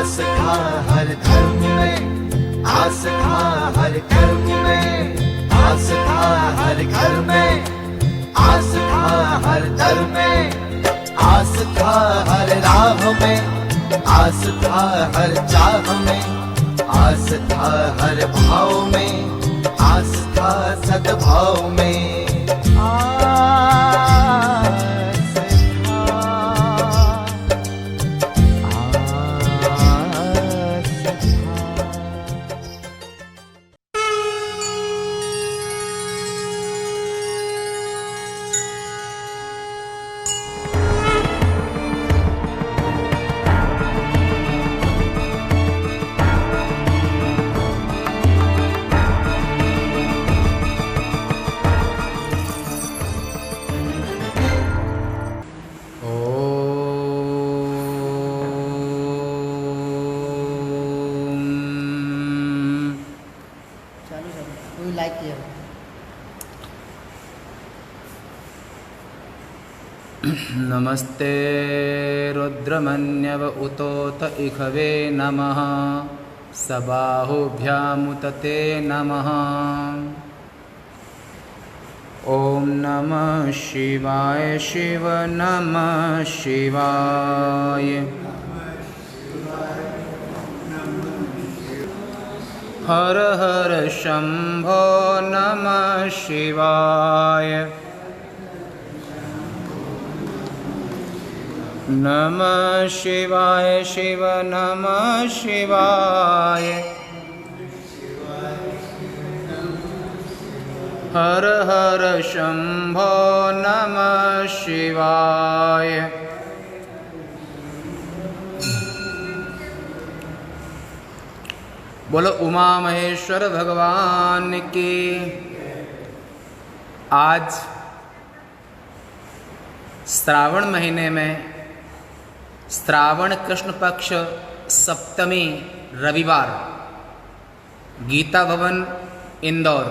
आस्था हर धर्म में, आस्था हर कर्म में, आस्था हर घर में, आस्था हर दर में, आस्था हर राह में, आस्था हर चाह में, आस्था हर भाव में, आस्था सद्भाव में। नमस्ते रुद्रमन्यव उतोत इखवे नमः सबाहुभ्यामुतते नमः। ओम नमः शिवाय शिव नमः शिवाय। हर हर शंभो नमः शिवाय। नमः शिवाय शिव नमः शिवाय। हर हर शंभो नमः शिवाय। बोलो उमा महेश्वर भगवान की। आज श्रावण महीने में श्रावण कृष्ण पक्ष सप्तमी रविवार गीता भवन इंदौर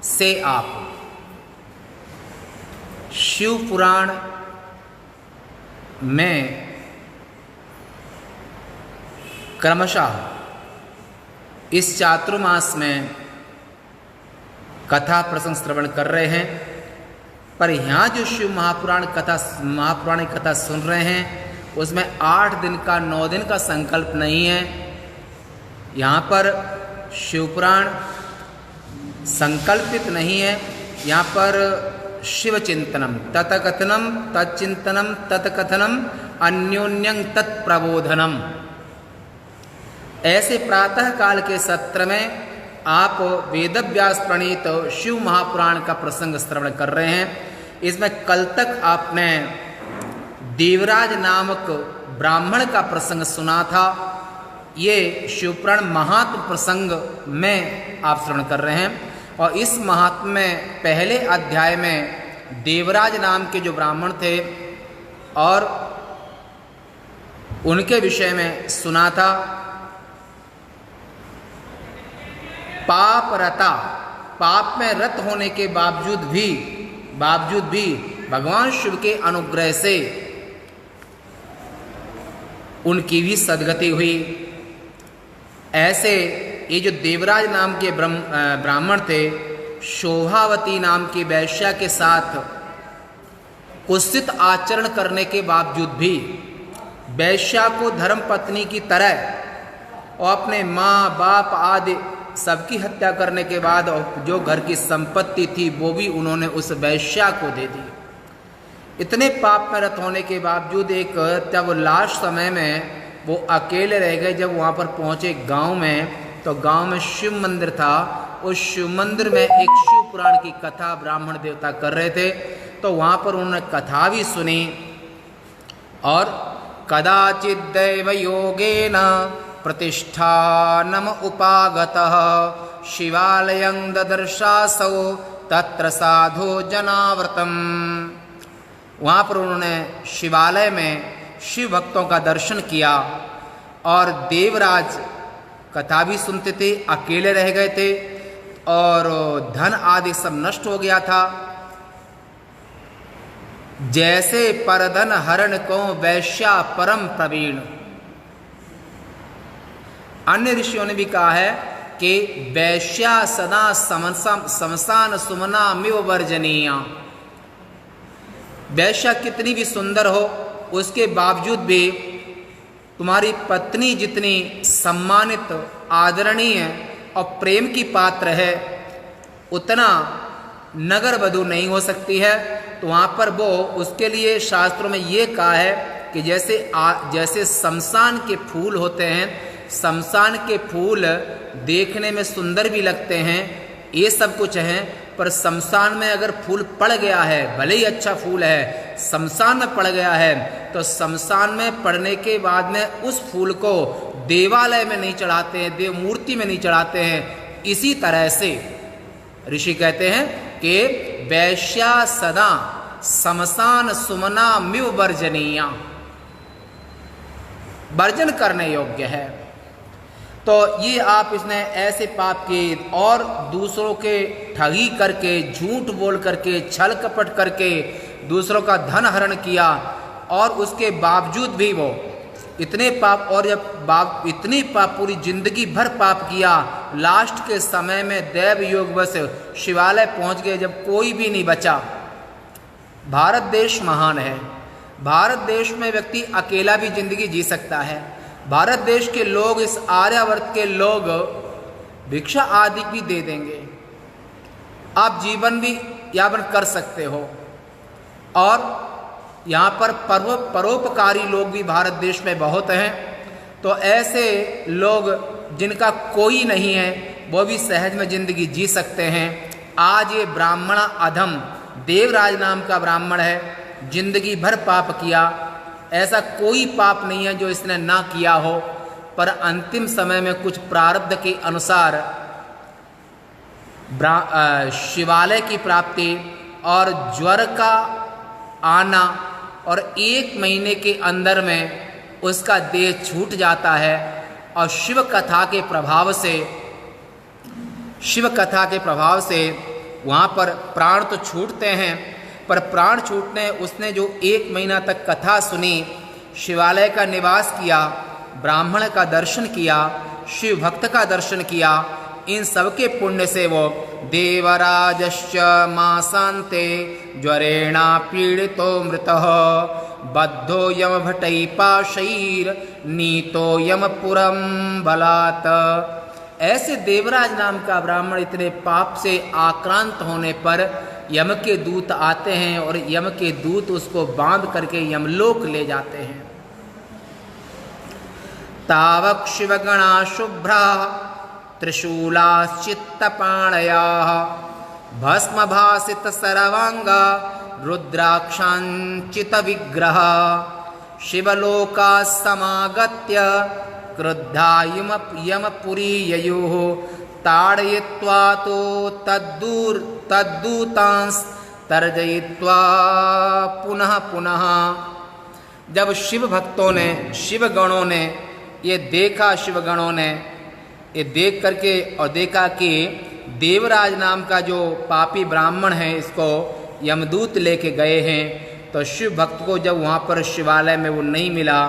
से आप शिव पुराण में क्रमशः इस चातुर्मास में कथा प्रसंग श्रवण कर रहे हैं। पर यहाँ जो शिव महापुराण कथा सुन रहे हैं उसमें 8 दिन का 9 दिन का संकल्प नहीं है। यहाँ पर शिवपुराण संकल्पित नहीं है। यहाँ पर शिव चिंतनम तत्कथनम तच्चिंतनम तत्कथनम अन्योन्यं तत्प्रबोधनम। ऐसे प्रातः काल के सत्र में आप वेदव्यास प्रणीत शिव महापुराण का प्रसंग श्रवण कर रहे हैं। इसमें कल तक आपने देवराज नामक ब्राह्मण का प्रसंग सुना था। ये शिवपुराण महात्म प्रसंग में आप श्रवण कर रहे हैं। और इस महात्म में पहले अध्याय में देवराज नाम के जो ब्राह्मण थे और उनके विषय में सुना था। पाप रता, पाप में रत होने के बावजूद भी भगवान शिव के अनुग्रह से उनकी भी सद्गति हुई। ऐसे ये जो देवराज नाम के ब्राह्मण थे, शोभावती नाम की वैश्या के साथ कुत्सित आचरण करने के बावजूद भी वैश्या को धर्म पत्नी की तरह और अपने माँ बाप आदि सबकी हत्या करने के बाद जो घर की संपत्ति थी वो भी उन्होंने उस वैश्या को दे दी। इतने पाप में रत होने के बावजूद जब लास्ट समय में वो अकेले रह गए, जब वहाँ पर पहुँचे गांव में, तो गांव में शिव मंदिर था। उस शिव मंदिर में एक शिव पुराण की कथा ब्राह्मण देवता कर रहे थे, तो वहाँ पर उन्होंने कथा भी सुनी। और कदाचित दैव योगेन प्रतिष्ठानम उपागतः शिवालयं ददर्शासौ तत्र साधो जनाव्रतम। वहाँ पर उन्होंने शिवालय में शिव भक्तों का दर्शन किया और देवराज कथा भी सुनते थे, अकेले रह गए थे और धन आदि सब नष्ट हो गया था। जैसे परधन हरण को वैश्या परम प्रवीण, अन्य ऋषियों ने भी कहा है कि वैश्या सदा समसान सुमना मिव वर्जनीया। वैश्या कितनी भी सुंदर हो उसके बावजूद भी तुम्हारी पत्नी जितनी सम्मानित, आदरणीय और प्रेम की पात्र है, उतना नगर वधू नहीं हो सकती है। तो वहाँ पर वो उसके लिए शास्त्रों में ये कहा है कि जैसे शमशान के फूल होते हैं, शमशान के फूल देखने में सुंदर भी लगते हैं, ये सब कुछ है, पर शमशान में अगर फूल पड़ गया है, भले ही अच्छा फूल है, शमशान में पड़ गया है, तो शमशान में पड़ने के बाद में उस फूल को देवालय में नहीं चढ़ाते हैं, देव मूर्ति में नहीं चढ़ाते हैं। इसी तरह से ऋषि कहते हैं कि वैश्या सदा समसान सुमना मिव वर्जनीया, वर्जन करने योग्य है। तो ये आप इसने ऐसे पाप किए और दूसरों के ठगी करके, झूठ बोल करके, छल कपट करके दूसरों का धन हरण किया, और उसके बावजूद भी वो इतने पाप, और जब इतनी पाप, पूरी जिंदगी भर पाप किया, लास्ट के समय में दैव योगवश शिवालय पहुंच गए जब कोई भी नहीं बचा। भारत देश महान है, भारत देश में व्यक्ति अकेला भी जिंदगी जी सकता है। भारत देश के लोग, इस आर्यावर्त के लोग भिक्षा आदि भी दे देंगे, आप जीवन भी यापन कर सकते हो। और यहाँ पर परोपकारी लोग भी भारत देश में बहुत हैं। तो ऐसे लोग जिनका कोई नहीं है वो भी सहज में जिंदगी जी सकते हैं। आज ये ब्राह्मण अधम देवराज नाम का ब्राह्मण है, जिंदगी भर पाप किया, ऐसा कोई पाप नहीं है जो इसने ना किया हो, पर अंतिम समय में कुछ प्रारब्ध के अनुसार शिवालय की प्राप्ति और ज्वर का आना और 1 महीने के अंदर में उसका देह छूट जाता है। और शिव कथा के प्रभाव से वहाँ पर प्राण तो छूटते हैं, पर प्राण छूटने उसने जो 1 महीना तक कथा सुनी, शिवालय का निवास किया, ब्राह्मण का दर्शन किया, शिव भक्त का दर्शन किया, इन सबके पुण्य से वो देवराजश्च मासान्ते ज्वरेणा पीड़ितो मृतः बद्धो यम भटै पाशैर नीतो यमपुरम बलात्। ऐसे देवराज नाम का ब्राह्मण इतने पाप से आक्रांत होने पर यम के दूत आते हैं और यम के दूत उसको बांध करके यमलोक ले जाते हैं। तावक शिवगणा शुभ्रा त्रिशूलाश्चित्तपाणया भस्मभासित सर्वांगा रुद्राक्षांचित विग्रह शिवलोका समागत्य क्रुद्धा यमपुरी ययुः ताड़यित्वा तो तद्दूतांस तर्जयित्वा पुनः पुनः। जब शिव भक्तों ने, शिवगणों ने ये देखा, शिवगणों ने ये देख करके और देखा कि देवराज नाम का जो पापी ब्राह्मण है इसको यमदूत लेके गए हैं, तो शिव भक्त को जब वहाँ पर शिवालय में वो नहीं मिला,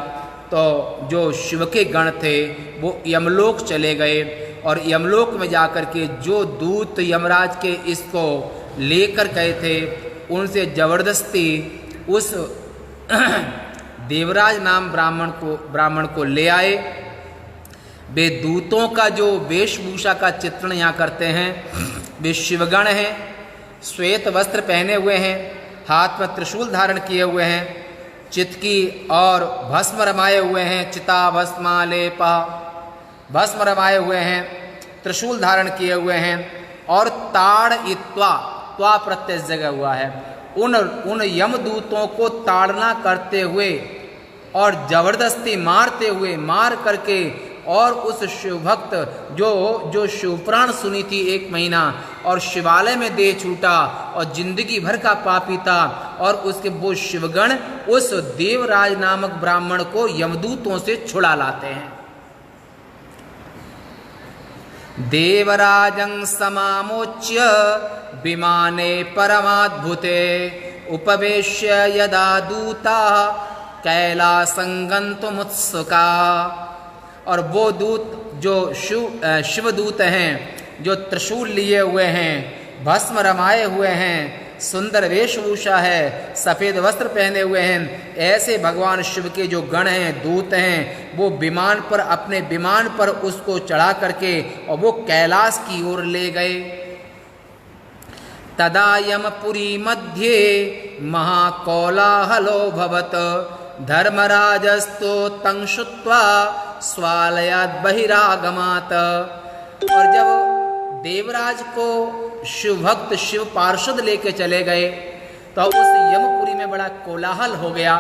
तो जो शिव के गण थे वो यमलोक चले गए, और यमलोक में जाकर के जो दूत यमराज के इसको लेकर गए थे उनसे जबरदस्ती उस देवराज नाम ब्राह्मण को ले आए। वे दूतों का जो वेशभूषा का चित्रण यहाँ करते हैं, वे शिवगण हैं, श्वेत वस्त्र पहने हुए हैं, हाथ में त्रिशूल धारण किए हुए हैं, चितकी और भस्म रमाए हुए हैं, चिता भस्मालेपा भस्म रमाए हुए हैं, त्रिशूल धारण किए हुए हैं, और त्वा प्रत्यय जगह हुआ है। उन यमदूतों को ताड़ना करते हुए और जबरदस्ती मारते हुए, मार करके, और उस शिवभक्त जो शिवपुराण सुनी थी 1 महीना और शिवालय में देह छूटा और जिंदगी भर का पापी था, और उसके वो शिवगण उस देवराज नामक ब्राह्मण को यमदूतों से छुड़ा लाते हैं। देवराजं समामोच्य विमाने परमाद्भुते उपवेश्य यदा दूता कैलासं गन्तुमुत्सुका और वो दूत जो शिवदूत हैं, जो त्रिशूल लिए हुए हैं, भस्म रमाए हुए हैं, सुंदर वेशभूषा है, सफ़ेद वस्त्र पहने हुए हैं, ऐसे भगवान शिव के जो गण हैं, दूत हैं, वो विमान पर, अपने विमान पर उसको चढ़ा करके और वो कैलाश की ओर ले गए। तदा यमपुरी मध्ये महाकोलाहलो भवत धर्मराजस्तो तं श्रुत्वा स्वालयात् बहिरागमात्। और जब देवराज को शिव भक्त शिव पार्षद लेके चले गए तो उस यमपुरी में बड़ा कोलाहल हो गया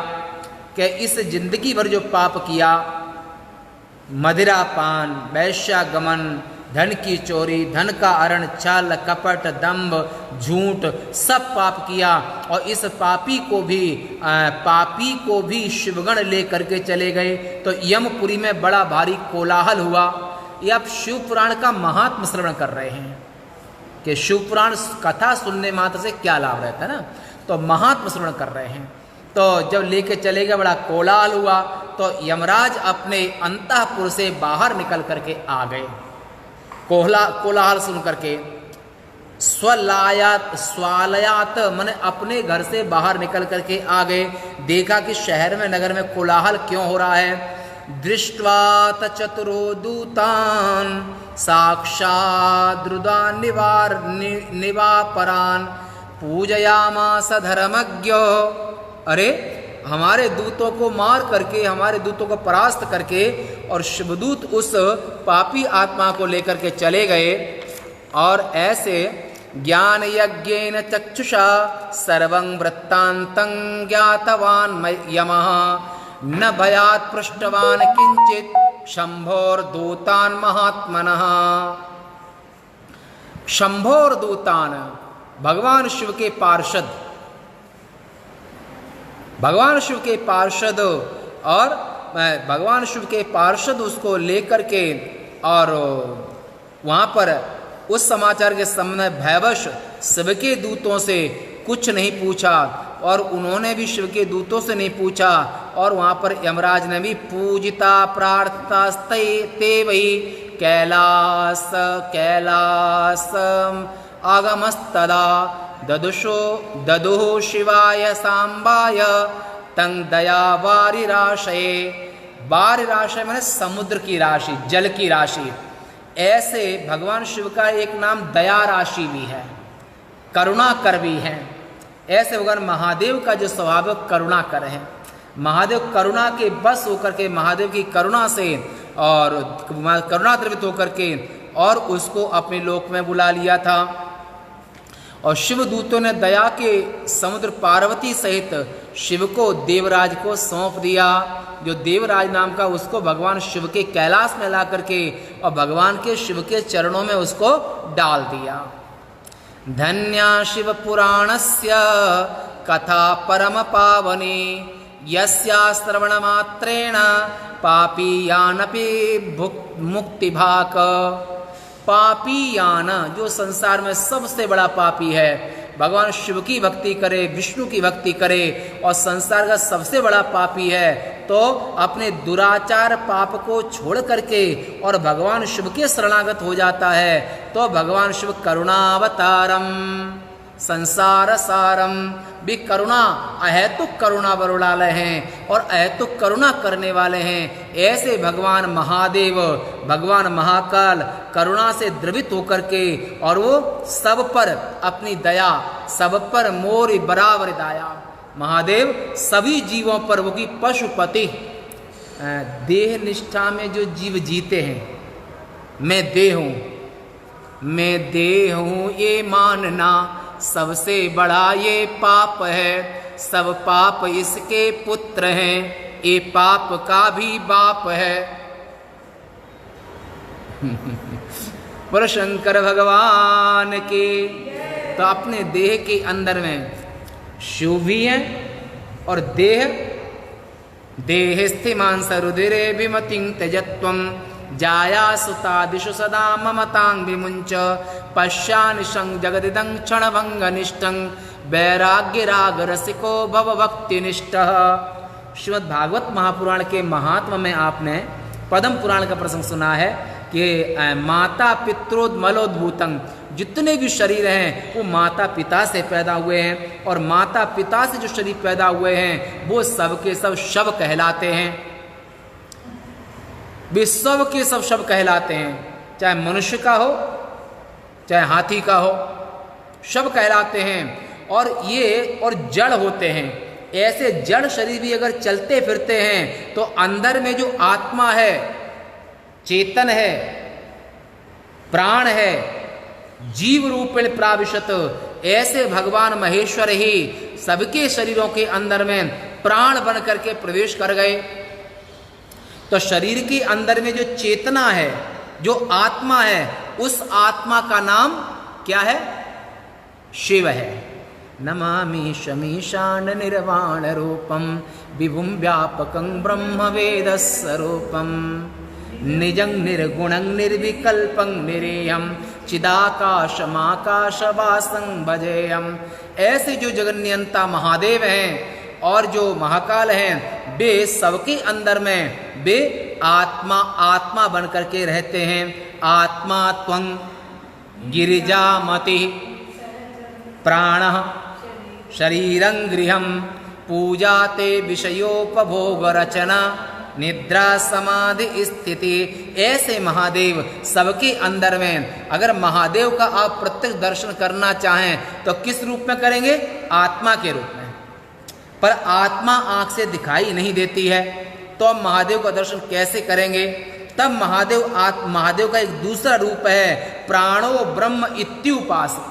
कि इस जिंदगी भर जो पाप किया, मदिरापान, वैश्यागमन, धन की चोरी, धन का हरण, छल कपट, दंभ, झूठ, सब पाप किया और इस पापी को भी शिवगण ले करके चले गए। तो यमपुरी में बड़ा भारी कोलाहल हुआ। ये आप शिव पुराण का महात्म श्रवण कर रहे हैं कि शिव पुराण कथा सुनने मात्र से क्या लाभ रहता है ना, तो महात्म श्रवण कर रहे हैं। तो जब लेके चले गए बड़ा कोलाहल हुआ, तो यमराज अपने अंतःपुर से बाहर निकल करके आ गए। कोलाहल सुन करके स्वालयात माने अपने घर से बाहर निकल करके आ गए। देखा कि शहर में, नगर में कोलाहल क्यों हो रहा है। दृष्ट्वा चतुरो दूतान साक्षाद्रुदान निवापरान पूजयामास धर्मज्ञो। अरे हमारे दूतों को मार करके, हमारे दूतों को परास्त करके और शिवदूत उस पापी आत्मा को लेकर के चले गए। और ऐसे ज्ञान यज्ञेन चक्षुषा सर्वं वृत्तान्तं ज्ञातवान् यमः न भयात् पृष्टवान् किंचित शंभोर्दूतान् महात्मनः। शंभोर्दूतान् भगवान शिव के पार्षद, भगवान शिव के पार्षद, और भगवान शिव के पार्षद उसको लेकर के और वहाँ पर उस समाचार के सामने भयवश शिव के दूतों से कुछ नहीं पूछा और उन्होंने भी शिव के दूतों से नहीं पूछा। और वहाँ पर यमराज ने भी पूजिता प्रार्थना ते वही कैलास आगमस्तदा ददुः शिवाय सांबाय तं दया वारिराशये। वारिराशय मैंने समुद्र की राशि, जल की राशि। ऐसे भगवान शिव का एक नाम दया राशि भी है, करुणा कर भी है। ऐसे भगवान महादेव का जो स्वभाव है करुणा कर है। महादेव करुणा के बस होकर के, महादेव की करुणा से और करुणा द्रवित होकर के और उसको अपने लोक में बुला लिया था। और शिव दूतों ने दया के समुद्र पार्वती सहित शिव को, देवराज को सौंप दिया। जो देवराज नाम का उसको भगवान शिव के कैलाश में ला करके और भगवान के शिव के चरणों में उसको डाल दिया। धन्या शिव पुराणस्य कथा परम पावनी यस्या श्रवण मात्रेण पापीयानपि मुक्तिभाक। पापीयान जो संसार में सबसे बड़ा पापी है, भगवान शिव की भक्ति करे, विष्णु की भक्ति करे और संसार का सबसे बड़ा पापी है, तो अपने दुराचार पाप को छोड़ करके और भगवान शिव के शरणागत हो जाता है, तो भगवान शिव करुणावतारम संसार सारम भी करुणा, अहेतुक करुणा बरुलालय हैं और अहेतुक करुणा करने वाले हैं। ऐसे भगवान महादेव, भगवान महाकाल करुणा से द्रवित होकर के और वो सब पर अपनी दया, सब पर मोर बराबर दया। महादेव सभी जीवों पर, वो की पशुपति। देह निष्ठा में जो जीव जीते हैं, मैं देह हूँ, मैं देह हूँ ये मानना सबसे बड़ा ये पाप है। सब पाप इसके पुत्र हैं, ये पाप का भी बाप है। बोलो शंकर भगवान के। तो अपने देह के अंदर में शिव भी है और देह स्थिमान सरुदिरे विमतिं त्यजत्वं जाया सुतादिषु सदा ममतां विमुंच पश्यानिशं जगदिदं क्षणभंगनिष्ठं वैराग्य राग रसिको भव भक्तिनिष्ठः। श्रीमद् भागवत महापुराण के महात्म में आपने पद्म पुराण का प्रसंग सुना है कि माता पित्रोद्मलोद्भूतं, जितने भी शरीर हैं वो माता पिता से पैदा हुए हैं, और माता पिता से जो शरीर पैदा हुए हैं वो सब के सब शव कहलाते हैं, वे सब के सब शव कहलाते हैं, चाहे मनुष्य का हो चाहे हाथी का हो, शव कहलाते हैं। और जड़ होते हैं। ऐसे जड़ शरीर भी अगर चलते फिरते हैं तो अंदर में जो आत्मा है, चेतन है, प्राण है, जीव रूपेण प्राविशत, ऐसे भगवान महेश्वर ही सबके शरीरों के अंदर में प्राण बन करके प्रवेश कर गए। तो शरीर के अंदर में जो चेतना है, जो आत्मा है, उस आत्मा का नाम क्या है? शिव है। नमामि शमीशान निर्वाण रूपम विभुं व्यापकं ब्रह्म वेद स्वरूपम निजं निर्गुणं निर्विकल्पं निरेयं चिदाकाशमाकाशवासं भजेयम्। ऐसे जो जगन्नियंता महादेव हैं और जो महाकाल हैं, वे सबके अंदर में वे आत्मा बन करके रहते हैं। आत्मा त्वं गिरिजामति प्राणः शरीरं गृहं पूजाते विषयोपभोग रचना निद्रा समाधि स्थिति। ऐसे महादेव सबके अंदर में, अगर महादेव का आप प्रत्यक्ष दर्शन करना चाहें तो किस रूप में करेंगे? आत्मा के रूप में। पर आत्मा आंख से दिखाई नहीं देती है, तो हम महादेव का दर्शन कैसे करेंगे? तब महादेव का एक दूसरा रूप है प्राणो ब्रह्म इत्युपासिता।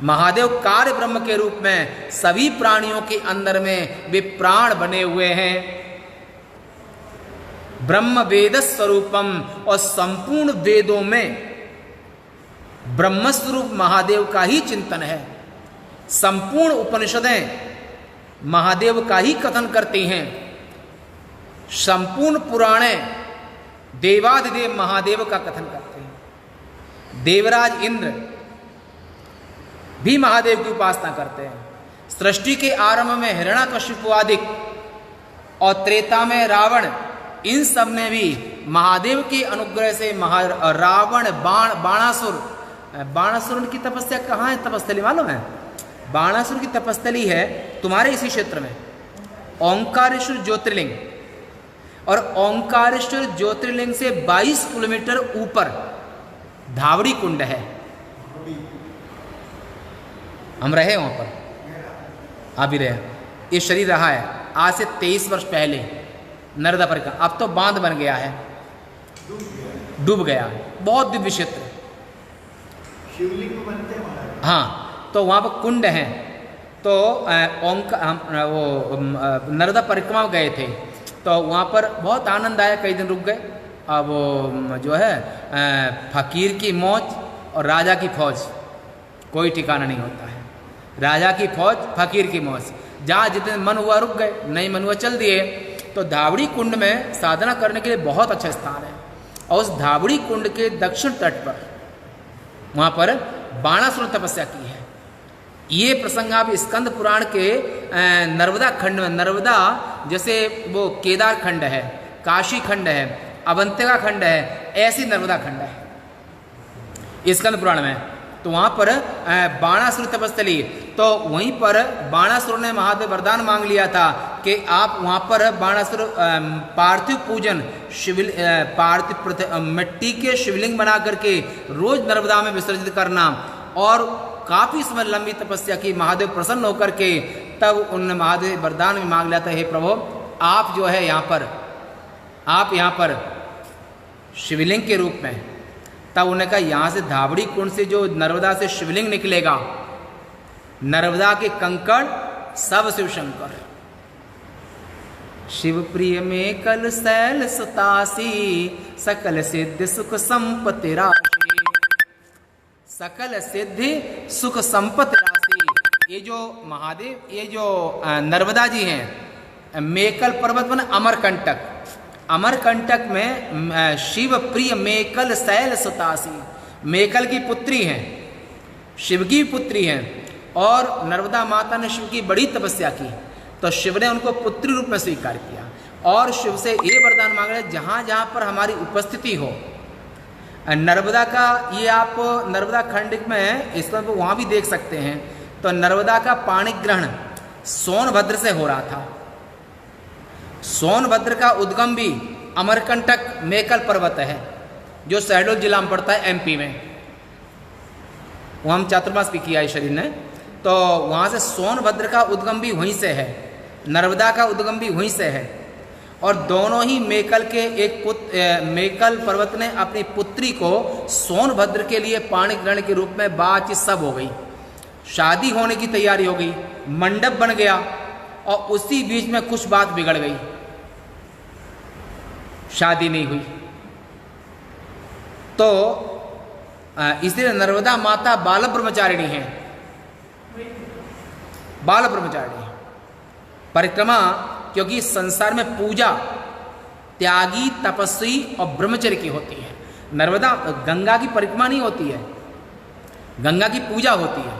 महादेव कार्य ब्रह्म के रूप में सभी प्राणियों के अंदर में वे प्राण बने हुए हैं। ब्रह्म वेद स्वरूपम, और संपूर्ण वेदों में ब्रह्म स्वरूप महादेव का ही चिंतन है। संपूर्ण उपनिषदें महादेव का ही कथन करती हैं। संपूर्ण पुराणे देवाधिदेव महादेव का कथन करते हैं। देवराज इंद्र भी महादेव की उपासना करते हैं। सृष्टि के आरंभ में हिरण्यकशिपु आदि और त्रेता में रावण, इन सब में भी महादेव के अनुग्रह से रावण बाणासुर की तपस्या कहाँ है? तपस्थली मालूम है? बाणासुर की तपस्थली है तुम्हारे इसी क्षेत्र में, ओंकारेश्वर ज्योतिर्लिंग। और ओंकारेश्वर ज्योतिर्लिंग से 22 किलोमीटर ऊपर धावड़ी कुंड है। हम रहे वहाँ पर, आप भी रहे। ये शरीर रहा है आज से 23 वर्ष पहले नर्मदा परिक्रमा। अब तो बांध बन गया है, डूब गया। बहुत दिव्य क्षेत्र। शिवलिंग बनते हैं। हाँ, तो वहाँ पर कुंड हैं। तो वो नर्मदा परिक्रमा गए थे, तो वहाँ पर बहुत आनंद आया, कई दिन रुक गए। अब वो जो है फकीर की मौज और राजा की फौज, कोई ठिकाना नहीं होता है। राजा की फौज, फकीर की मौज, जहाँ जितने मन हुआ रुक गए, नहीं मन हुआ चल दिए। तो धावड़ी कुंड में साधना करने के लिए बहुत अच्छा स्थान है। और उस धावड़ी कुंड के दक्षिण तट पर वहाँ पर बाणासुर तपस्या की है। ये प्रसंग आप स्कंद पुराण के नर्मदा खंड में, नर्मदा जैसे वो केदार खंड है, काशी खंड है, अवंतिका खंड है, ऐसी नर्मदा खंड है स्कंद पुराण में। तो वहाँ पर बाणासुर तपस्थली, तो वहीं पर बाणासुर ने महादेव वरदान मांग लिया था कि आप वहाँ पर बाणासुर पार्थिव पूजन मिट्टी के शिवलिंग बना करके रोज नर्मदा में विसर्जित करना। और काफ़ी समय लंबी तपस्या की, महादेव प्रसन्न होकर के तब उन महादेव वरदान में मांग लिया था, हे प्रभु आप जो है आप यहाँ पर शिवलिंग के रूप में। तब उन्होंने कहा यहाँ से धावड़ी कुंड से जो नर्मदा से शिवलिंग निकलेगा, नर्मदा के कंकड़ सब शिव शंकर। शिव प्रिय में कल शैल सतासी, सकल सिद्धि सुख संपत्ति राशि। सकल सिद्धि सुख संपत्ति राशि। ये जो महादेव, ये जो नर्मदा जी हैं, मेकल पर्वत बना अमरकंटक, अमरकंटक में शिव प्रिय मेकल शैल सतासी, मेकल की पुत्री हैं, शिव की पुत्री हैं। और नर्मदा माता ने शिव की बड़ी तपस्या की, तो शिव ने उनको पुत्री रूप में स्वीकार किया। और शिव से ये वरदान मांग रहे जहाँ जहाँ पर हमारी उपस्थिति हो। नर्मदा का ये आप नर्मदा खंड में इसमें वहाँ भी देख सकते हैं, तो नर्मदा का पाणी ग्रहण सोनभद्र से हो रहा था। सोनभद्र का उद्गम भी अमरकंटक मेकल पर्वत है जो शहडोल जिला में पड़ता है एमपी में। वहाँ हम चातुर्मास भी किया है शरीर ने, तो वहाँ से सोनभद्र का उद्गम भी वहीं से है, नर्मदा का उद्गम भी वहीं से है। और दोनों ही मेकल के मेकल पर्वत ने अपनी पुत्री को सोनभद्र के लिए पाणी ग्रहण के रूप में बातचीत सब हो गई, शादी होने की तैयारी हो गई, मंडप बन गया और उसी बीच में कुछ बात बिगड़ गई, शादी नहीं हुई। तो इसलिए नर्मदा माता बाल ब्रह्मचारिणी है, बाल ब्रह्मचारिणी परिक्रमा, क्योंकि संसार में पूजा त्यागी, तपस्वी और ब्रह्मचर्य की होती है। नर्मदा गंगा की परिक्रमा नहीं होती है, गंगा की पूजा होती है,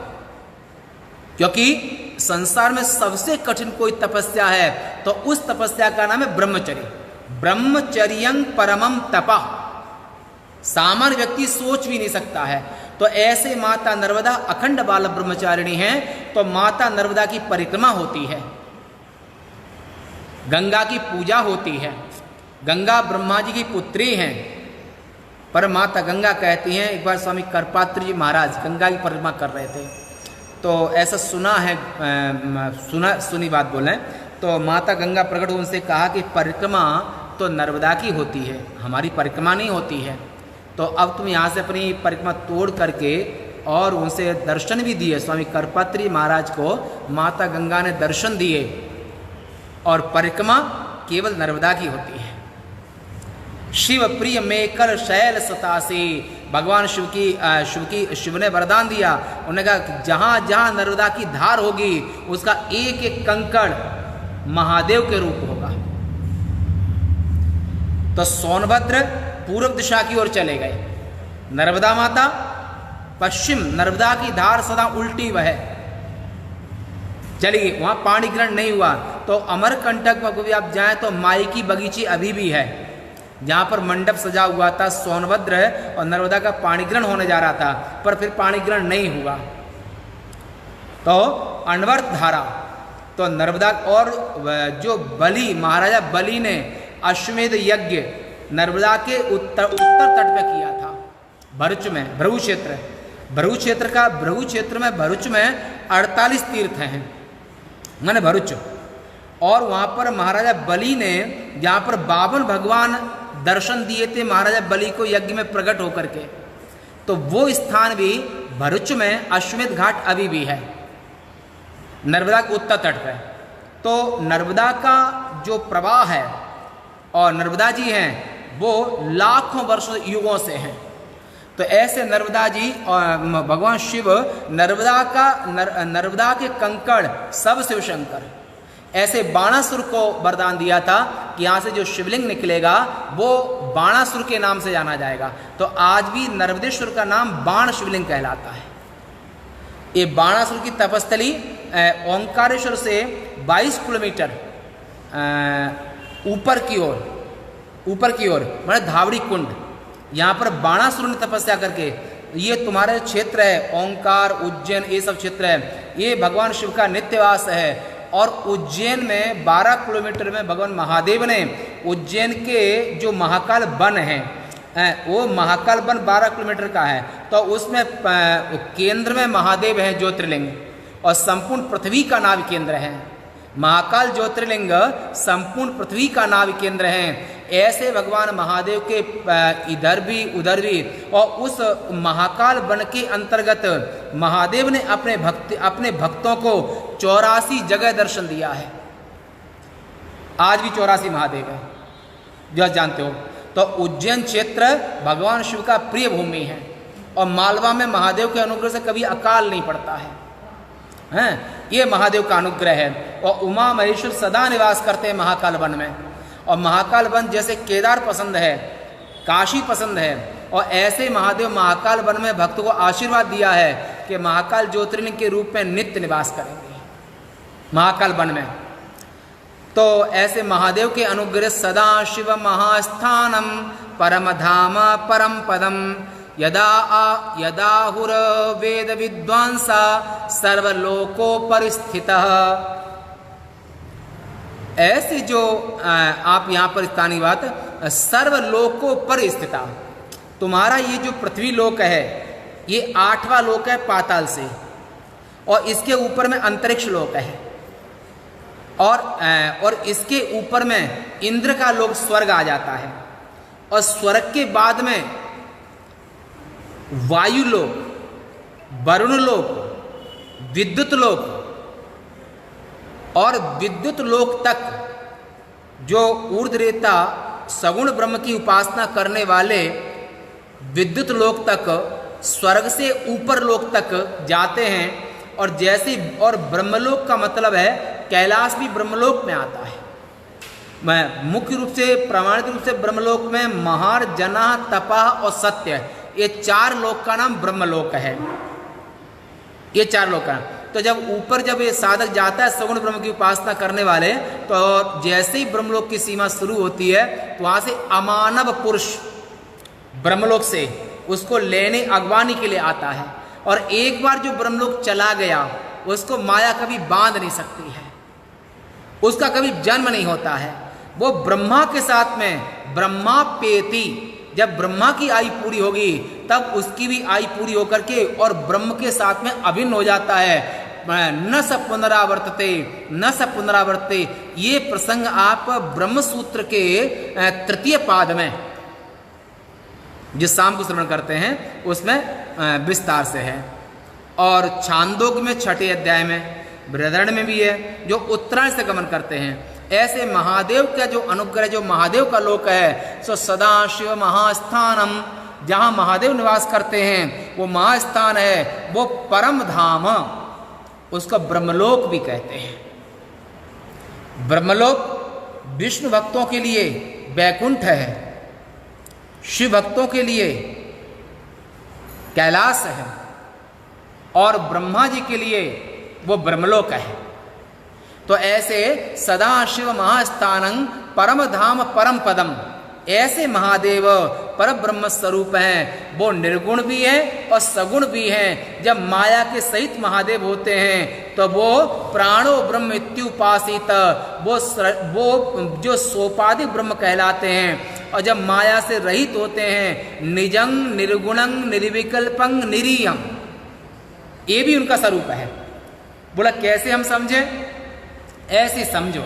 क्योंकि संसार में सबसे कठिन कोई तपस्या है तो उस तपस्या का नाम है ब्रह्मचर्य। ब्रह्मचर्यं परमं तपः, सामान्य व्यक्ति सोच भी नहीं सकता है। तो ऐसे माता नर्मदा अखंड बाल ब्रह्मचारिणी हैं, तो माता नर्मदा की परिक्रमा होती है, गंगा की पूजा होती है। गंगा ब्रह्मा जी की पुत्री हैं, पर माता गंगा कहती हैं, एक बार स्वामी करपात्र जी महाराज गंगा की परिक्रमा कर रहे थे, तो ऐसा सुना है, सुनी बात बोले, तो माता गंगा प्रकट उनसे कहा कि परिक्रमा तो नर्मदा की होती है, हमारी परिक्रमा नहीं होती है। तो अब तुम यहाँ से अपनी परिक्रमा तोड़ करके, और उनसे दर्शन भी दिए, स्वामी करपात्री महाराज को माता गंगा ने दर्शन दिए, और परिक्रमा केवल नर्मदा की होती है। शिव प्रिय मेकल शैल सतासी, भगवान शिव ने वरदान दिया, उन्होंने कहा कि जहाँ जहाँ नर्मदा की धार होगी उसका एक एक कंकड़ महादेव के रूप होगा। तो सोनभद्र पूर्व दिशा की ओर चले गए, नर्मदा माता पश्चिम, नर्मदा की धार सदा उल्टी वह चलिए, वहाँ पाणी ग्रहण नहीं हुआ। तो अमरकंटक में भी आप जाएं तो माई की बगीची अभी भी है, जहाँ पर मंडप सजा हुआ था, सोनभद्र है, और नर्मदा का पाणी ग्रहण होने जा रहा था, पर फिर पाणी ग्रहण नहीं हुआ। तो अनवर्त धारा, तो नर्मदा, और जो बलि, महाराजा बलि ने अश्वमेध यज्ञ नर्मदा के उत्तर तट पे किया था, भरूच में, भरू क्षेत्र में भरूच में 48 तीर्थ हैं, माने भरूच। और वहाँ पर महाराजा बलि ने, जहाँ पर 52 भगवान दर्शन दिए थे महाराजा बलि को यज्ञ में प्रकट होकर के, तो वो स्थान भी भरूच में अश्वमेध घाट अभी भी है, नर्मदा के उत्तर तट पर। तो नर्मदा का जो प्रवाह है, और नर्मदा जी हैं वो लाखों वर्ष युगों से हैं। तो ऐसे नर्मदा जी और भगवान शिव नर्मदा के कंकड़ सब शिव शंकर, ऐसे बाणासुर को वरदान दिया था कि यहाँ से जो शिवलिंग निकलेगा वो बाणासुर के नाम से जाना जाएगा। तो आज भी नर्मदेश्वर का नाम बाण शिवलिंग कहलाता है। ये बाणासुर की तपस्थली ओंकारेश्वर से 22 किलोमीटर ऊपर की ओर मतलब धावड़ी कुंड, यहाँ पर बाणासुर ने तपस्या करके, ये तुम्हारा क्षेत्र है, ओंकार उज्जैन ये सब क्षेत्र है, ये भगवान शिव का नित्यवास है। और उज्जैन में 12 किलोमीटर में भगवान महादेव ने, उज्जैन के जो महाकाल वन है, वो महाकाल वन 12 किलोमीटर का है, तो उसमें केंद्र में महादेव है ज्योतिर्लिंग, और संपूर्ण पृथ्वी का नाभि केंद्र है। महाकाल ज्योतिर्लिंग संपूर्ण पृथ्वी का नाभि केंद्र है। ऐसे भगवान महादेव के इधर भी उधर भी, और उस महाकाल वन के अंतर्गत महादेव ने अपने भक्तों को 84 जगह दर्शन दिया है। आज भी 84 महादेव है, जो आप जानते हो। तो उज्जैन क्षेत्र भगवान शिव का प्रिय भूमि है, और मालवा में महादेव के अनुग्रह से कभी अकाल नहीं पड़ता है, ये महादेव का अनुग्रह है। और उमा महेश्वर सदा निवास करते हैं महाकाल वन में, और महाकाल वन जैसे केदार पसंद है, काशी पसंद है, और ऐसे महादेव महाकाल वन में भक्तों को आशीर्वाद दिया है कि महाकाल ज्योतिर्लिंग के रूप में नित्य निवास करेंगे महाकाल वन में। तो ऐसे महादेव के अनुग्रह सदा शिव महास्थानम परम धाम परम पदम यदाहुर वेद विद्वांसा सर्वलोको परिस्थितः। ऐसे जो आप यहाँ पर स्थानीय बात सर्वलोको परिस्थिता, तुम्हारा ये जो पृथ्वी लोक है ये 8वां लोक है पाताल से, और इसके ऊपर में अंतरिक्ष लोक है, और इसके ऊपर में इंद्र का लोक स्वर्ग आ जाता है, और स्वर्ग के बाद में वायु लोक, वरुण लोक, विद्युत लोक, और विद्युत लोक तक जो ऊर्ध्वरेता सगुण ब्रह्म की उपासना करने वाले विद्युत लोक तक, स्वर्ग से ऊपर लोक तक जाते हैं। और जैसे और ब्रह्मलोक का मतलब है कैलाश भी ब्रह्मलोक में आता है। मैं मुख्य रूप से प्रमाणित रूप से ब्रह्मलोक में महार, जना, तपा और सत्य, ये 4 लोक का नाम ब्रह्मलोक है। ये 4 लोक का, तो जब ऊपर जब ये साधक जाता है सगुण ब्रह्म की उपासना करने वाले, तो जैसे ही ब्रह्मलोक की सीमा शुरू होती है तो वहां से अमानव पुरुष ब्रह्मलोक से उसको लेने अगवानी के लिए आता है, और एक बार जो ब्रह्मलोक चला गया उसको माया कभी बांध नहीं सकती है, उसका कभी जन्म नहीं होता है। वो ब्रह्मा के साथ में ब्रह्मा पेति, जब ब्रह्मा की आयु पूरी होगी तब उसकी भी आयु पूरी होकर के और ब्रह्म के साथ में अभिन्न हो जाता है। न स पुनरावर्तते न स पुनरावर्तते, ये प्रसंग आप ब्रह्म सूत्र के 3 पाद में जिस शाम को श्रवण करते हैं उसमें विस्तार से है, और छांदोग्य में 6ठे अध्याय में, बृहदारण्य में भी है, जो उत्तरायण से गमन करते हैं। ऐसे महादेव का जो अनुग्रह, जो महादेव का लोक है, सो सदा शिव महास्थानम, जहाँ महादेव निवास करते हैं वो महास्थान है, वो परम धाम, उसको ब्रह्मलोक भी कहते हैं। ब्रह्मलोक विष्णु भक्तों के लिए वैकुंठ है, शिव भक्तों के लिए कैलाश है, और ब्रह्मा जी के लिए वो ब्रह्मलोक है। तो ऐसे सदा शिव महास्थानं परम धाम परम पदम, ऐसे महादेव पर ब्रह्म स्वरूप हैं, वो निर्गुण भी हैं और सगुण भी हैं। जब माया के सहित महादेव होते हैं तो वो प्राणो ब्रह्म इत्युपासित, वो जो सोपाधिक ब्रह्म कहलाते हैं। और जब माया से रहित होते हैं, निजंग निर्गुणंग निर्विकल्पंग निरीयम, ये भी उनका स्वरूप है। बोला कैसे हम समझे? ऐसे समझो,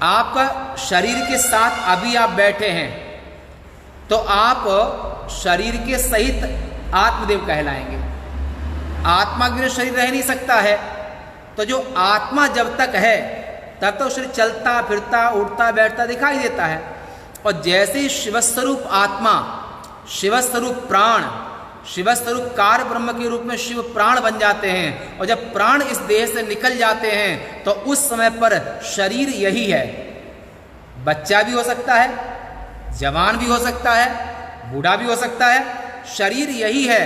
आपका शरीर के साथ अभी आप बैठे हैं तो आप शरीर के सहित आत्मदेव कहलाएंगे। आत्मा के बिना शरीर रह नहीं सकता है। तो जो आत्मा जब तक है तब तो शरीर चलता फिरता उठता बैठता दिखाई देता है। और जैसे ही शिवस्वरूप आत्मा, शिवस्वरूप प्राण, शिवस्वरूप कार ब्रह्म के रूप में शिव प्राण बन जाते हैं, और जब प्राण इस देह से निकल जाते हैं तो उस समय पर शरीर यही है। बच्चा भी हो सकता है, जवान भी हो सकता है, बूढ़ा भी हो सकता है, शरीर यही है।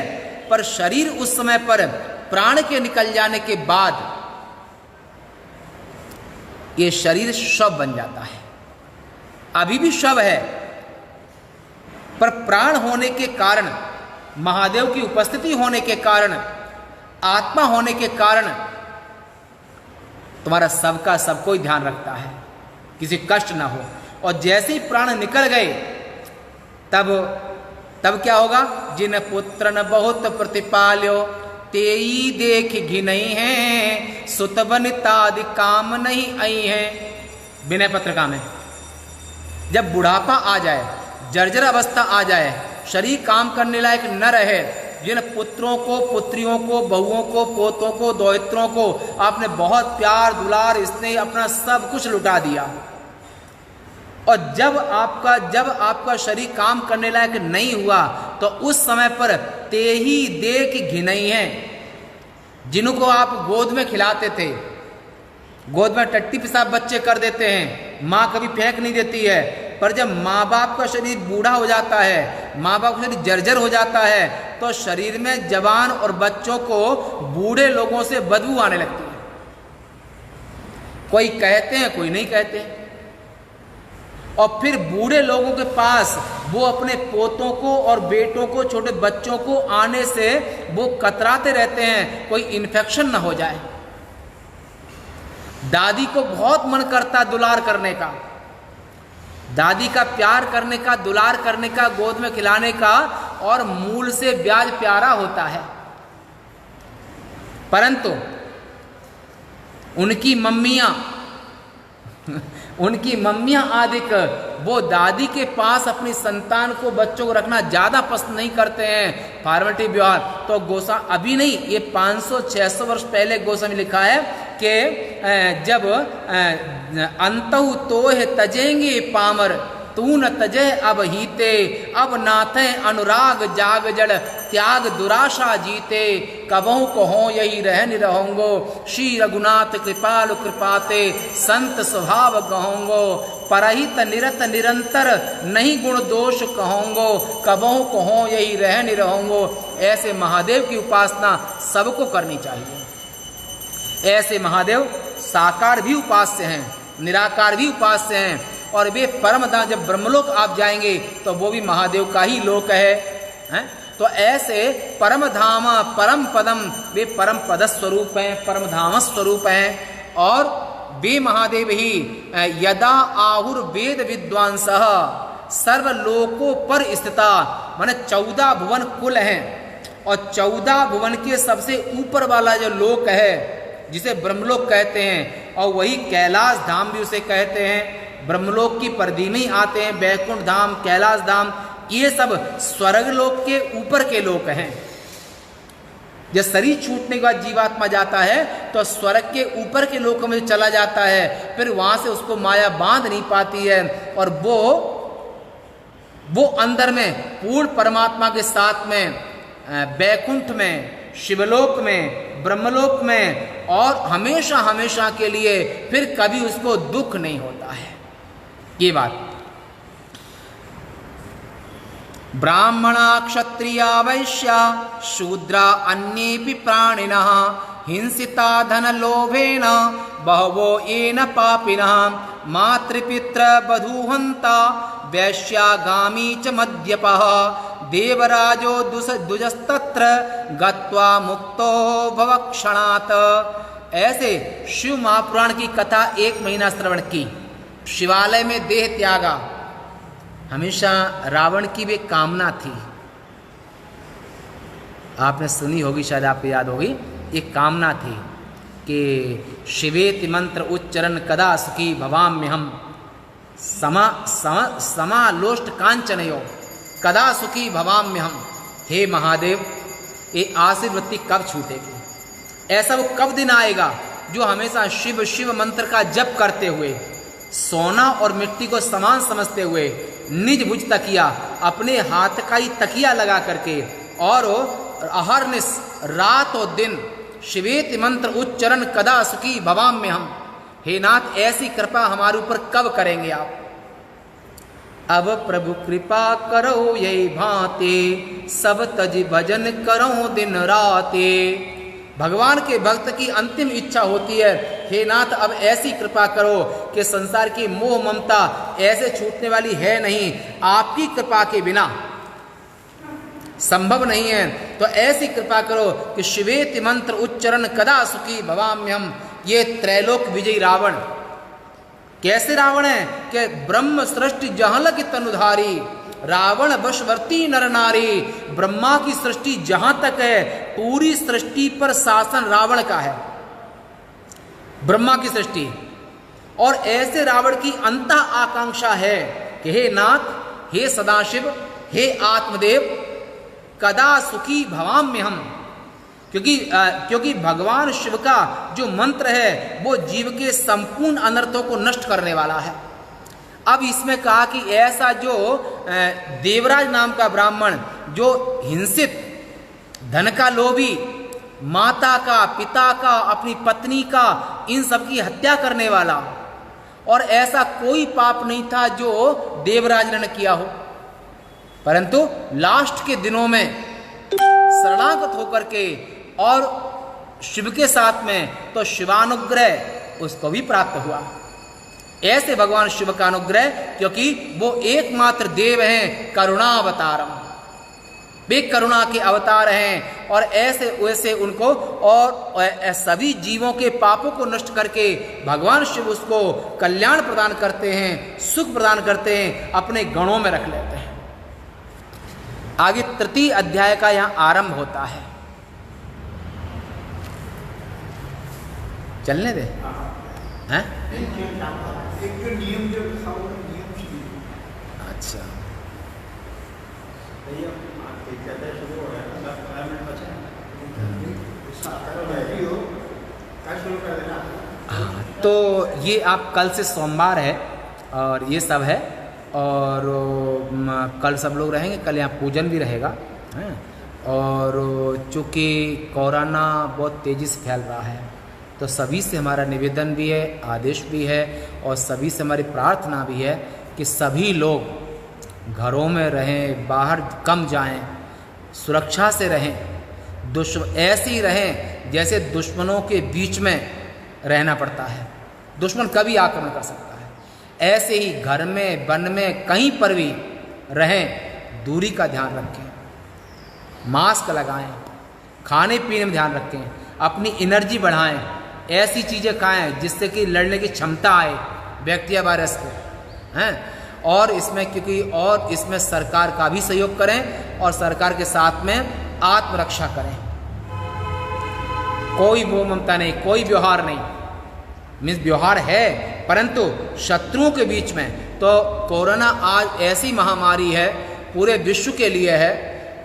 पर शरीर उस समय पर प्राण के निकल जाने के बाद ये शरीर शव बन जाता है। अभी भी शव है, पर प्राण होने के कारण, महादेव की उपस्थिति होने के कारण, आत्मा होने के कारण तुम्हारा सबका सब कोई ध्यान रखता है, किसी कष्ट ना हो। और जैसे ही प्राण निकल गए तब क्या होगा? जिन पुत्र न बहुत प्रतिपाल्यो तेई देख घिनई है, सुत बनितादि काम नहीं आई है। विनय पत्रिका में जब बुढ़ापा आ जाए, जर्जर अवस्था आ जाए, शरीर काम करने लायक न रहे, जिन पुत्रों को, पुत्रियों को, बहुओं को, पोतों को, दोहित्रों को आपने बहुत प्यार दुलार स्नेह अपना सब कुछ लुटा दिया, और जब आपका शरीर काम करने लायक नहीं हुआ तो उस समय पर ते ही देख घिनई है। जिनको आप गोद में खिलाते थे, गोद में टट्टी पेशाब बच्चे कर देते हैं, माँ कभी फेंक नहीं देती है। पर जब माँ बाप का शरीर बूढ़ा हो जाता है, माँ बाप का शरीर जर्जर हो जाता है, तो शरीर में जवान और बच्चों को बूढ़े लोगों से बदबू आने लगती है। कोई कहते हैं, कोई नहीं कहते। और फिर बूढ़े लोगों के पास वो अपने पोतों को और बेटों को, छोटे बच्चों को आने से वो कतराते रहते हैं, कोई इन्फेक्शन ना हो जाए। दादी को बहुत मन करता दुलार करने का, दादी का प्यार करने का, दुलार करने का, गोद में खिलाने का, और मूल से ब्याज प्यारा होता है। परंतु उनकी मम्मियां आदिक वो दादी के पास अपनी संतान को, बच्चों को रखना ज़्यादा पसंद नहीं करते हैं। फॉर्मेलिटी व्यवहार तो गोसा अभी नहीं, ये 500-600 वर्ष पहले गोसा में लिखा है कि जब अंतहु तोह तजेंगे पामर, तू न तजय अब हीते, अब नाथे अनुराग जाग जड़, त्याग दुराशा जीते, कबहु कहो यही रह निरहोंगो, श्री रघुनाथ कृपालु कृपाते, संत स्वभाव कहोंगो, परहित निरत निरंतर, नहीं गुण दोष कहोंगो, कबहु कहो यही रह निरहोंगो। ऐसे महादेव की उपासना सबको करनी चाहिए। ऐसे महादेव साकार भी उपास्य हैं, निराकार भी उपास्य हैं, और वे परम धाम, जब ब्रह्मलोक आप जाएंगे तो वो भी महादेव का ही लोक है? तो ऐसे परम धाम परम पदम, वे परम पद स्वरूप हैं, परम धाम स्वरूप हैं। और वे महादेव ही यदा आहुर वेद विद्वांसः सर्वलोकों पर स्थिता, माने 14 भुवन कुल हैं, और 14 भुवन के सबसे ऊपर वाला जो लोक है जिसे ब्रह्मलोक कहते हैं, और वही कैलाश धाम भी उसे कहते हैं। ब्रह्मलोक की परिधि में आते हैं बैकुंठ धाम, कैलाश धाम, ये सब स्वर्ग लोक के ऊपर के लोक हैं। जब शरीर छूटने के बाद जीवात्मा जाता है तो स्वर्ग के ऊपर के लोक में चला जाता है, फिर वहां से उसको माया बांध नहीं पाती है, और वो अंदर में पूर्ण परमात्मा के साथ में बैकुंठ में, शिवलोक में, ब्रह्मलोक में, और हमेशा हमेशा के लिए फिर कभी उसको दुख नहीं होता है। ये बात ब्राह्मणा क्षत्रिया वैश्या शूद्रा अन्येपि प्राणिनः हिंसिता धनलोभेन बहवो येन पापिनः मातृपित्र बधूहन्ता वैश्यागामी च मद्यपः देवराजो दुजस्तत्र गत्वा मुक्तो भवक्षणात्। ऐसे शिव महापुराण की कथा 1 महीना श्रवण की। शिवालय में देह त्यागा, हमेशा रावण की भी कामना थी, आपने सुनी होगी, शायद आपको याद होगी। एक कामना थी कि शिवेति मंत्र उच्चरण कदा सुखी भवाम्यहम समालोष्ट कांचनयो कदा सुखी भवाम्यहम। हे महादेव, ये आशीर्वती कब छूटेगी? ऐसा वो कब दिन आएगा जो हमेशा शिव शिव मंत्र का जप करते हुए, सोना और मिट्टी को समान समझते हुए, निज भुज तकिया, अपने हाथ का ही तकिया लगा करके, और अहरनिश रात और दिन शिवेति मंत्र उच्चरण कदा सुखी भवाम्यहम। हे नाथ, ऐसी कृपा हमारे ऊपर कब करेंगे आप? अब प्रभु कृपा करो यही भांति, सब तज भजन करो दिन राते। भगवान के भक्त की अंतिम इच्छा होती है, हे नाथ अब ऐसी कृपा करो कि संसार की मोह ममता ऐसे छूटने वाली है नहीं, आपकी कृपा के बिना संभव नहीं है। तो ऐसी कृपा करो कि शिवेति मंत्र उच्चरण कदा सुखी भवाम्यहम। ये त्रैलोक विजयी रावण कैसे रावण है कि ब्रह्म सृष्टि जहां लग तनुधारी, रावण वशवर्ती नर नारी। ब्रह्मा की सृष्टि जहां तक है, पूरी सृष्टि पर शासन रावण का है, ब्रह्मा की सृष्टि। और ऐसे रावण की अंतः आकांक्षा है कि हे नाथ, हे सदाशिव, हे आत्मदेव, कदा सुखी भवाम्यहम। क्योंकि भगवान शिव का जो मंत्र है वो जीव के संपूर्ण अनर्थों को नष्ट करने वाला है। अब इसमें कहा कि ऐसा जो देवराज नाम का ब्राह्मण, जो हिंसित, धन का लोभी, माता का, पिता का, अपनी पत्नी का, इन सब की हत्या करने वाला, और ऐसा कोई पाप नहीं था जो देवराज ने किया हो, परंतु लास्ट के दिनों में शरणागत होकर के और शिव के साथ में, तो शिवानुग्रह उसको भी प्राप्त हुआ। ऐसे भगवान शिव का अनुग्रह, क्योंकि वो एकमात्र देव हैं करुणा अवतारम, वे करुणा के अवतार हैं। और ऐसे वैसे उनको और सभी जीवों के पापों को नष्ट करके भगवान शिव उसको कल्याण प्रदान करते हैं, सुख प्रदान करते हैं, अपने गणों में रख लेते हैं। आगे तृतीय अध्याय का यहाँ आरंभ होता है। चलने दे हैं? एक जो नियम जो था वो नियम शुरू। अच्छा, शुरू हो गया 10-15 मिनट बचे शुरू कर देना। हाँ, तो ये आप कल से सोमवार है और ये सब है, और कल सब लोग रहेंगे, कल यहाँ पूजन भी रहेगा हैं। और चूँकि कोरोना बहुत तेज़ी से फैल रहा है, तो सभी से हमारा निवेदन भी है, आदेश भी है, और सभी से हमारी प्रार्थना भी है कि सभी लोग घरों में रहें, बाहर कम जाएं, सुरक्षा से रहें, ऐसे ही रहें जैसे दुश्मनों के बीच में रहना पड़ता है। दुश्मन कभी आक्रमण कर सकता है, ऐसे ही घर में, वन में, कहीं पर भी रहें, दूरी का ध्यान रखें, मास्क लगाएं, खाने पीने में ध्यान रखें, अपनी एनर्जी बढ़ाएं, ऐसी चीज़ें खाएं जिससे कि लड़ने की क्षमता आए व्यक्ति या वायरस को, हैं। और इसमें सरकार का भी सहयोग करें, और सरकार के साथ में आत्मरक्षा करें। कोई वो ममता नहीं, कोई व्यवहार नहीं, मीन्स व्यवहार है परंतु शत्रुओं के बीच में। तो कोरोना आज ऐसी महामारी है, पूरे विश्व के लिए है,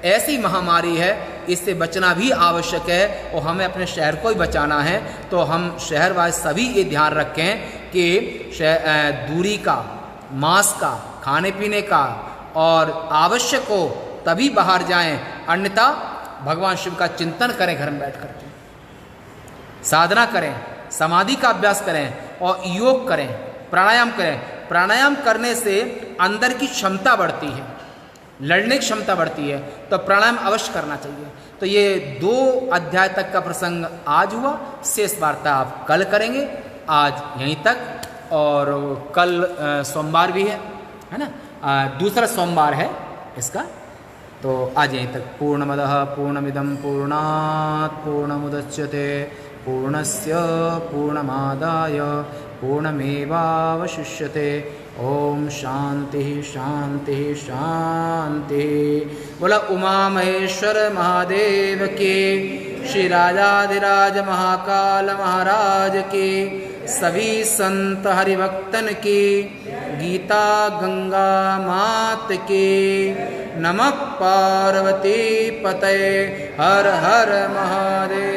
ऐसी महामारी है, इससे बचना भी आवश्यक है, और हमें अपने शहर को ही बचाना है। तो हम शहरवासी सभी ये ध्यान रखें कि दूरी का, मास्क का, खाने पीने का, और आवश्यक हो तभी बाहर जाएं, अन्यथा भगवान शिव का चिंतन करें, घर में बैठ करके साधना करें, समाधि का अभ्यास करें, और योग करें, प्राणायाम करें। प्राणायाम करने से अंदर की क्षमता बढ़ती है, लड़ने की क्षमता बढ़ती है, तो प्राणायाम अवश्य करना चाहिए। तो ये 2 अध्याय तक का प्रसंग आज हुआ, शेष वार्ता आप कल करेंगे। आज यहीं तक, और कल सोमवार भी है ना, दूसरा सोमवार है इसका, तो आज यहीं तक। पूर्णमदः पूर्णमिदं पूर्णात् पूर्णमुदच्यते पूर्णस्य पूर्णमादाय पूर्णमेवावशिष्यते। ओम शांति शांति शांति। बोला उमा महेश्वर महादेव के, श्री राजाधिराज महाकाल महाराज के, सभी संत हरिभक्तन की, गीता गंगा मात की। नमः पार्वती पतये, हर हर महादेव।